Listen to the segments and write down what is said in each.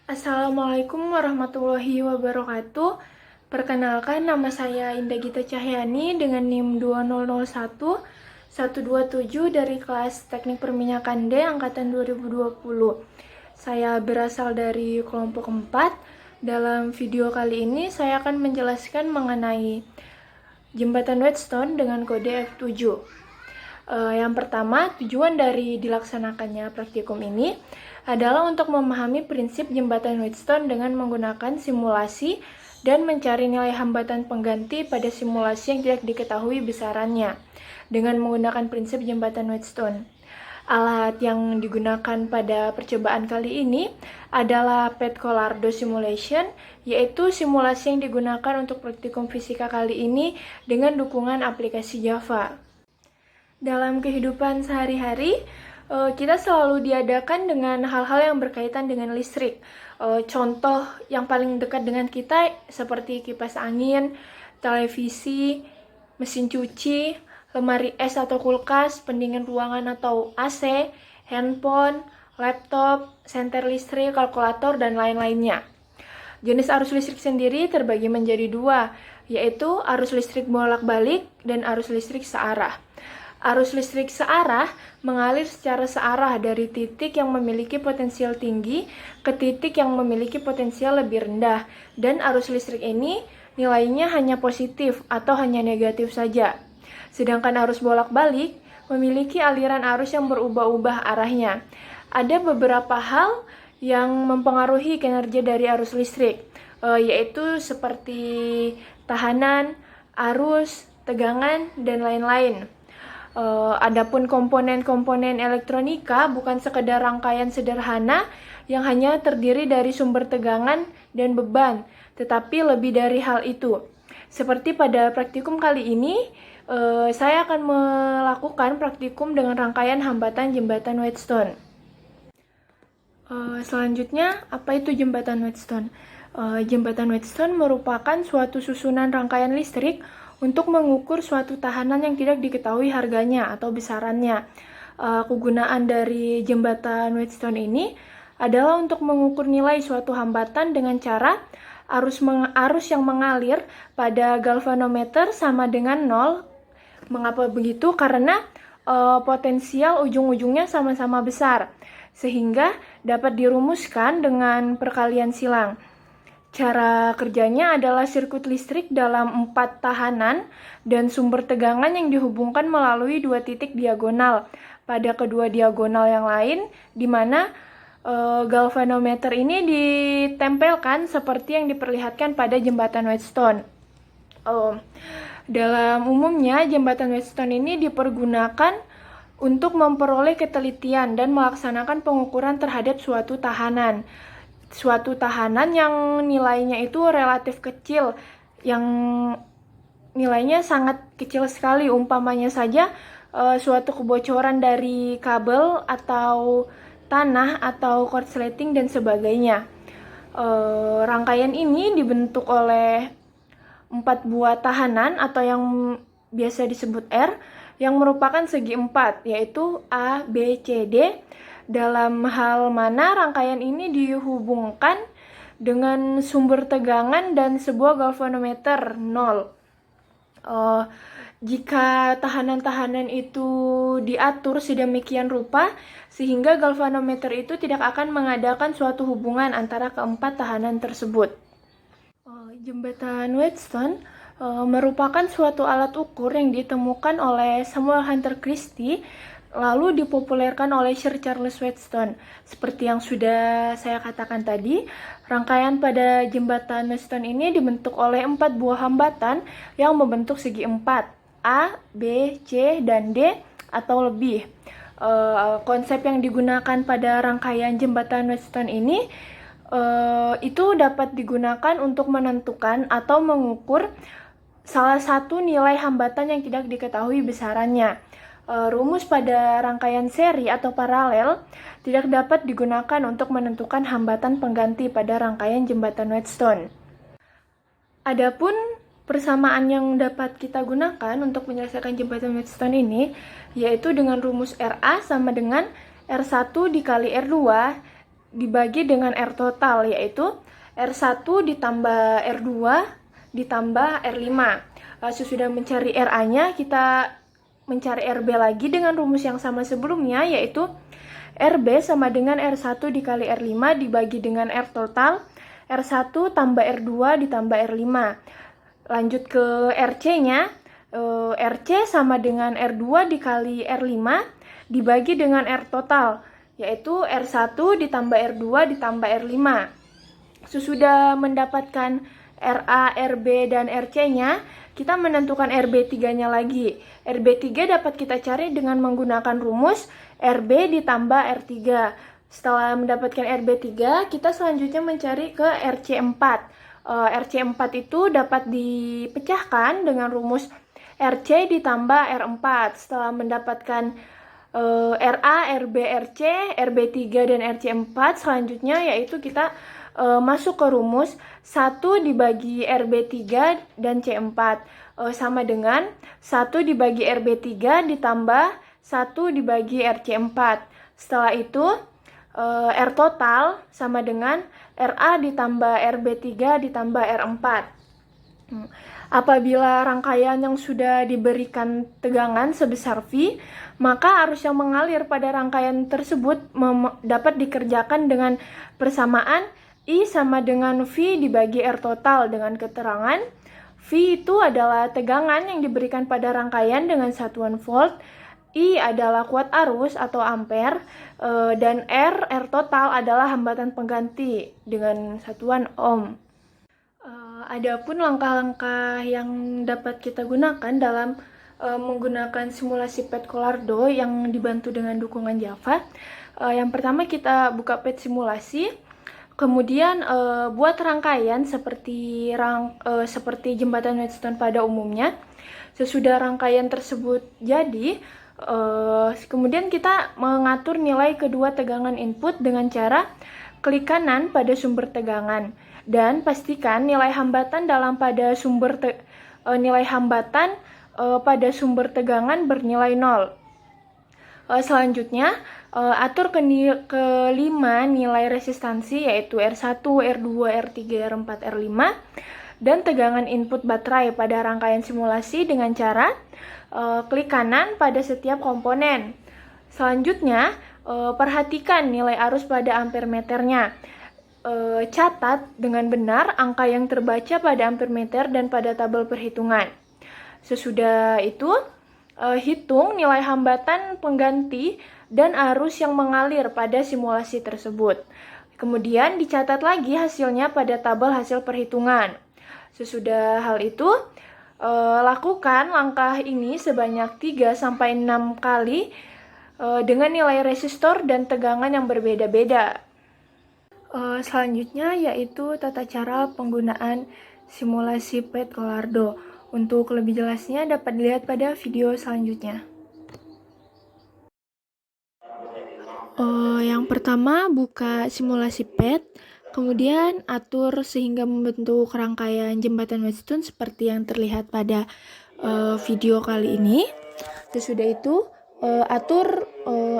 Assalamualaikum warahmatullahi wabarakatuh. Perkenalkan, nama saya Indah Gita Cahyani dengan NIM 2001 127 dari kelas Teknik Perminyakan D angkatan 2020. Saya berasal dari kelompok 4. Dalam video kali ini saya akan menjelaskan mengenai jembatan Whetstone dengan kode F7. Yang pertama, tujuan dari dilaksanakannya praktikum ini adalah untuk memahami prinsip jembatan Whetstone dengan menggunakan simulasi dan mencari nilai hambatan pengganti pada simulasi yang tidak diketahui besarannya dengan menggunakan prinsip jembatan Whetstone. Alat yang digunakan pada percobaan kali ini adalah PET-Colorado Simulation, yaitu simulasi yang digunakan untuk praktikum fisika kali ini dengan dukungan aplikasi Java. Dalam kehidupan sehari-hari, kita selalu diadakan dengan hal-hal yang berkaitan dengan listrik. Contoh yang paling dekat dengan kita seperti kipas angin, televisi, mesin cuci, lemari es atau kulkas, pendingin ruangan atau AC, handphone, laptop, senter listrik, kalkulator, dan lain-lainnya. Jenis arus listrik sendiri terbagi menjadi dua, yaitu arus listrik bolak-balik dan arus listrik searah. Arus listrik searah mengalir secara searah dari titik yang memiliki potensial tinggi ke titik yang memiliki potensial lebih rendah, dan arus listrik ini nilainya hanya positif atau hanya negatif saja. Sedangkan arus bolak-balik memiliki aliran arus yang berubah-ubah arahnya. Ada beberapa hal yang mempengaruhi kinerja dari arus listrik, yaitu seperti tahanan, arus, tegangan, dan lain-lain. Adapun komponen-komponen elektronika bukan sekedar rangkaian sederhana yang hanya terdiri dari sumber tegangan dan beban, tetapi lebih dari hal itu. Seperti pada praktikum kali ini, saya akan melakukan praktikum dengan rangkaian hambatan jembatan Whetstone. Selanjutnya, apa itu jembatan Whetstone? Jembatan Whetstone merupakan suatu susunan rangkaian listrik untuk mengukur suatu tahanan yang tidak diketahui harganya atau besarannya. Kegunaan dari jembatan Whetstone ini adalah untuk mengukur nilai suatu hambatan dengan cara arus yang mengalir pada galvanometer sama dengan 0. Mengapa begitu? Karena potensial ujung-ujungnya sama-sama besar, sehingga dapat dirumuskan dengan perkalian silang. Cara kerjanya adalah sirkuit listrik dalam 4 tahanan dan sumber tegangan yang dihubungkan melalui 2 titik diagonal pada kedua diagonal yang lain, di mana galvanometer ini ditempelkan seperti yang diperlihatkan pada jembatan Whetstone. Dalam umumnya, jembatan Whetstone ini dipergunakan untuk memperoleh ketelitian dan melaksanakan pengukuran terhadap suatu tahanan. Suatu tahanan yang nilainya itu relatif kecil, yang nilainya sangat kecil sekali. Umpamanya saja suatu kebocoran dari kabel atau tanah atau korsleting dan sebagainya. Rangkaian ini dibentuk oleh 4 buah tahanan atau yang biasa disebut R yang merupakan segi 4, yaitu A, B, C, D, dalam hal mana rangkaian ini dihubungkan dengan sumber tegangan dan sebuah galvanometer 0. Jika tahanan-tahanan itu diatur sedemikian rupa sehingga galvanometer itu tidak akan mengadakan suatu hubungan antara keempat tahanan tersebut. Jembatan Whetstone merupakan suatu alat ukur yang ditemukan oleh Samuel Hunter Christie lalu dipopulerkan oleh Sir Charles Whetstone. Seperti yang sudah saya katakan tadi, rangkaian pada jembatan Whetstone ini dibentuk oleh 4 buah hambatan yang membentuk segi 4, A, B, C, dan D atau lebih. Konsep yang digunakan pada rangkaian jembatan Whetstone ini itu dapat digunakan untuk menentukan atau mengukur salah satu nilai hambatan yang tidak diketahui besarannya. Rumus pada rangkaian seri atau paralel tidak dapat digunakan untuk menentukan hambatan pengganti pada rangkaian jembatan Whetstone. Adapun persamaan yang dapat kita gunakan untuk menyelesaikan jembatan Whetstone ini yaitu dengan rumus RA sama dengan R1 dikali R2 dibagi dengan R total, yaitu R1 ditambah R2 ditambah R5. Sesudah mencari RA-nya, kita mencari RB lagi dengan rumus yang sama sebelumnya, yaitu RB sama dengan R1 dikali R5 dibagi dengan R total, R1 tambah R2 ditambah R5. Lanjut ke RC-nya, RC sama dengan R2 dikali R5 dibagi dengan R total, yaitu R1 ditambah R2 ditambah R5. Sesudah mendapatkan RA, RB, dan RC-nya, kita menentukan RB3-nya lagi. RB3 dapat kita cari dengan menggunakan rumus RB ditambah R3. Setelah mendapatkan RB3, kita selanjutnya mencari ke RC4. RC4 itu dapat dipecahkan dengan rumus RC ditambah R4. Setelah mendapatkan RA, RB, RC, RB3, dan RC4, selanjutnya yaitu kita masuk ke rumus 1 dibagi RB3 dan C4 sama dengan 1 dibagi RB3 ditambah 1 dibagi RC4. Setelah itu R total sama dengan RA ditambah RB3 ditambah R4. Apabila rangkaian yang sudah diberikan tegangan sebesar V, maka arus yang mengalir pada rangkaian tersebut dapat dikerjakan dengan persamaan I sama dengan V dibagi R total dengan keterangan V itu adalah tegangan yang diberikan pada rangkaian dengan satuan volt, I adalah kuat arus atau ampere, dan R total adalah hambatan pengganti dengan satuan ohm. Adapun langkah-langkah yang dapat kita gunakan dalam menggunakan simulasi PET Colorado yang dibantu dengan dukungan Java. Yang pertama kita buka PET simulasi, kemudian buat rangkaian seperti jembatan Wheatstone pada umumnya. Sesudah rangkaian tersebut jadi, kemudian kita mengatur nilai kedua tegangan input dengan cara klik kanan pada sumber tegangan dan pastikan nilai hambatan pada sumber tegangan bernilai 0. Selanjutnya atur kelima nilai resistansi yaitu R1, R2, R3, R4, R5 dan tegangan input baterai pada rangkaian simulasi dengan cara klik kanan pada setiap komponen. Selanjutnya perhatikan nilai arus pada ampermeternya. Catat dengan benar angka yang terbaca pada ampermeter dan pada tabel perhitungan. Sesudah itu, hitung nilai hambatan pengganti dan arus yang mengalir pada simulasi tersebut. Kemudian dicatat lagi hasilnya pada tabel hasil perhitungan. Sesudah hal itu, lakukan langkah ini sebanyak 3-6 kali dengan nilai resistor dan tegangan yang berbeda-beda. Selanjutnya yaitu tata cara penggunaan simulasi PET Colorado. Untuk lebih jelasnya dapat dilihat pada video selanjutnya. Yang pertama buka simulasi PET, kemudian atur sehingga membentuk rangkaian jembatan Wheatstone seperti yang terlihat pada video kali ini. Sesudah itu atur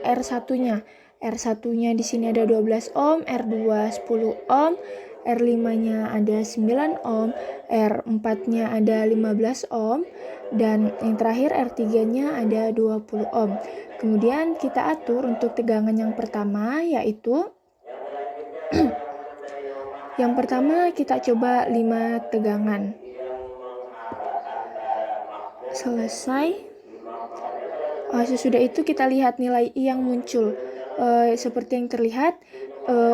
R1-nya. R1-nya di sini ada 12 ohm, R2 10 ohm, R5-nya ada 9 ohm, R4-nya ada 15 ohm, dan yang terakhir R3-nya ada 20 ohm. Kemudian kita atur untuk tegangan yang pertama yaitu yang pertama kita coba 5 tegangan. Selesai. Sesudah itu kita lihat nilai I yang muncul. Seperti yang terlihat,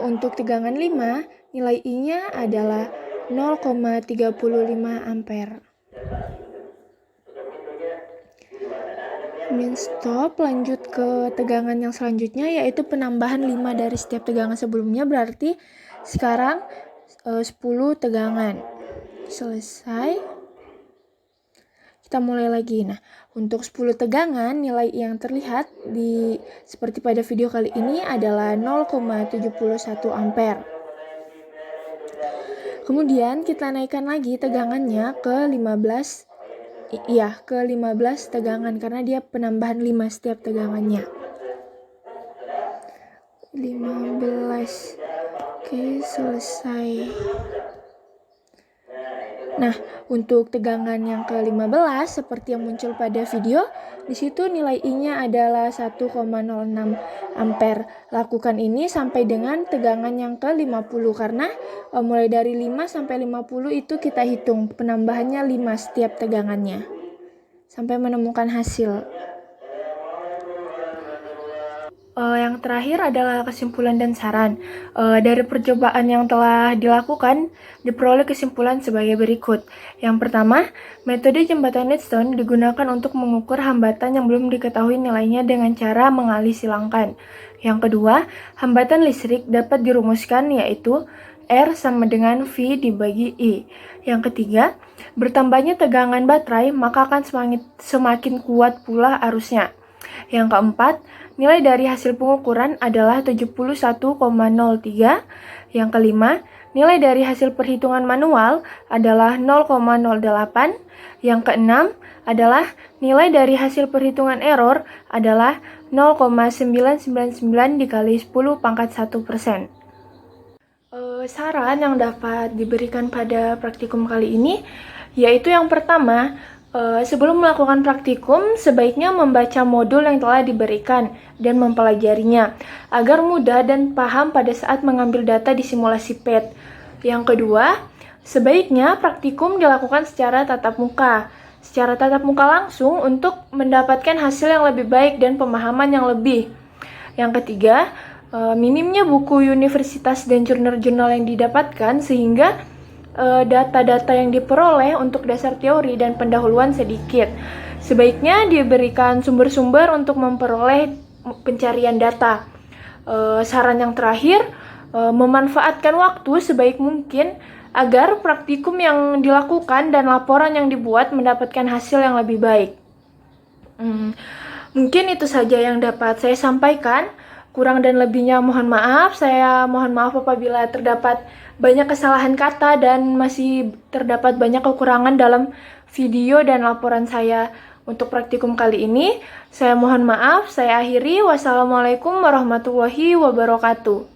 untuk tegangan 5, nilai I-nya adalah 0,35 ampere. Kemudian stop, lanjut ke tegangan yang selanjutnya, yaitu penambahan 5 dari setiap tegangan sebelumnya, berarti sekarang 10 tegangan. Selesai. Kita mulai lagi. Nah, untuk 10 tegangan, nilai yang terlihat seperti pada video kali ini adalah 0,71 ampere. Kemudian kita naikkan lagi tegangannya ke 15 tegangan karena dia penambahan 5 setiap tegangannya. 15. Oke, selesai. Nah, untuk tegangan yang ke-15 seperti yang muncul pada video, di situ nilai I-nya adalah 1,06 ampere. Lakukan ini sampai dengan tegangan yang ke-50 karena mulai dari 5 sampai 50 itu kita hitung penambahannya 5 setiap tegangannya sampai menemukan hasil. Yang terakhir adalah kesimpulan dan saran. Dari percobaan yang telah dilakukan, diperoleh kesimpulan sebagai berikut. Yang pertama, metode jembatan Wheatstone digunakan untuk mengukur hambatan yang belum diketahui nilainya dengan cara mengalih silangkan. Yang kedua, hambatan listrik dapat dirumuskan yaitu R sama dengan V dibagi I. Yang ketiga, bertambahnya tegangan baterai maka akan semakin kuat pula arusnya. Yang keempat, nilai dari hasil pengukuran adalah 71,03. Yang kelima, nilai dari hasil perhitungan manual adalah 0,08. Yang keenam adalah nilai dari hasil perhitungan error adalah 0,999 dikali 10 pangkat 1%. Saran yang dapat diberikan pada praktikum kali ini yaitu yang pertama, sebelum melakukan praktikum, sebaiknya membaca modul yang telah diberikan dan mempelajarinya agar mudah dan paham pada saat mengambil data di simulasi PET. Yang kedua, sebaiknya praktikum dilakukan secara tatap muka langsung untuk mendapatkan hasil yang lebih baik dan pemahaman yang lebih. Yang ketiga, minimnya buku universitas dan jurnal-jurnal yang didapatkan sehingga data-data yang diperoleh untuk dasar teori dan pendahuluan sedikit. Sebaiknya diberikan sumber-sumber untuk memperoleh pencarian data. Saran yang terakhir, memanfaatkan waktu sebaik mungkin agar praktikum yang dilakukan dan laporan yang dibuat mendapatkan hasil yang lebih baik. Mungkin itu saja yang dapat saya sampaikan. Kurang dan lebihnya mohon maaf. Saya mohon maaf apabila terdapat banyak kesalahan kata dan masih terdapat banyak kekurangan dalam video dan laporan saya untuk praktikum kali ini. Saya mohon maaf. Saya akhiri. Wassalamualaikum warahmatullahi wabarakatuh.